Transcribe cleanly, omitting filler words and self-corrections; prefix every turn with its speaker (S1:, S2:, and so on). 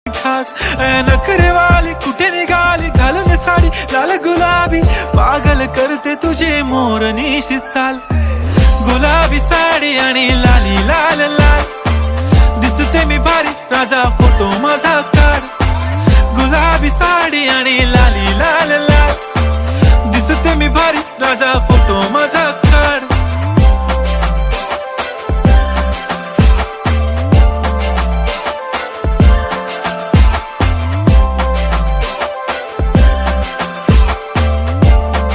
S1: खास नखरेवाली कुठे निघाली घालून साडी लाल गुलाबी पागल करते तुझे मोरनीशी चाल गुलाबी साडी आणि लाली लाल लाल दिसते मी भारी राजा फोटो माझा काढ गुलाबी साडी आणि लाली लाल लाल दिसते मी भारी राजा फोटो माझा